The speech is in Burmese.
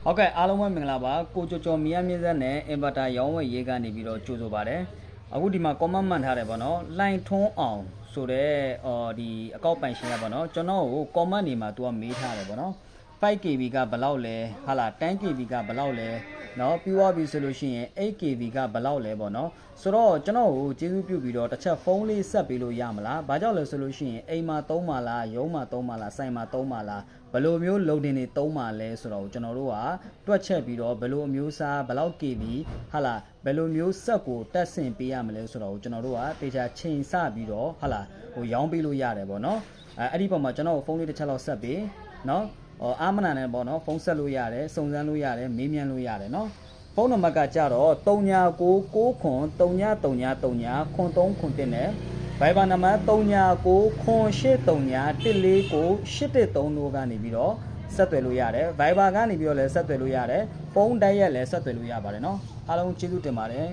ဟုတ်ကဲ့အားလုံးပဲမင်္ဂလာပါကိုကျော်မီယာမြင့်ဆက်နဲ့ inverter ရောင်းဝယ်ရေးကနေပြီးတော့ကြိုဆိုပါတယ်အခုဒီမှာ comment မှန်ထားတယ်ပေါ့နော်လိုင်ထွန်းအောင်ဆိုတော့ဒီအကောက်ပိုင်ရှင်ရပေါ့နော်ကျွန်တော်ကို comment နေမှာ तू ကမေးထားတယ်ပေါ့နော် 5kV ကဘယ်လောက်လဲဟာလား 10kV ကဘယ်လောက်လဲเนาะပြီးသွားပြီဆိုလို့ရှိရင် 8kV ကဘယ်လောက်လဲပေါ့နော်ဆိုတော့ကျွန်တော်ကိုကျေးဇူးပြုပြီးတော့တစ်ချက်ဖုန်းလေးဆက်ပေးလို့ရမလားဘာကြောင့်လဲဆိုလို့ရှိရင်အိမ်မှာသုံးပါလားရုံးမှာသုံးပါလားဆိုင်မှာသုံးပါလားဘယ်လိုမျိုးလုံတင်တွေသုံးပါလဲဆိုတော့ကျွန်တော်တို့ကတွက်ချက်ပြီးတော့ဘယ်လိုအမျိုးအစားဘယ်လောက် kV ဟာလားဘယ်လိုမျိုးဆက်ကိုတက်ဆင်ပေးရမလဲဆိုတော့ကျွန်တော်တို့ကတေချာချိန်ဆပြီးတော့ဟာလားဟိုရောင်းပေးလို့ရတယ်ပေါ့နော်အဲ့ဒီပုံမှာကျွန်တော်ဖုန်းလေးတစ်ချက်လောက်ဆက်ပေးเนาะအားမနာနဲ့ပေါ့နော်ဖုန်းဆက်လို့ရတယ်စုံစမ်းလို့ရတယ်မေးမြန်းလို့ရတယ်နော်ဖုန်းနံပါတ်ကကြတော့3999ခွန်393939နဲ့ Viber နံပါတ်3999ခွန်8331498113တို့ကနေပြီးတော့ဆက်သွယ်လို့ရတယ် Viber ကနေပြီးတော့လည်းဆက်သွယ်လို့ရတယ်ဖုန်းတိုက်ရက်လည်းဆက်သွယ်လို့ရပါတယ်နော်အားလုံးကျေးဇူးတင်ပါတယ်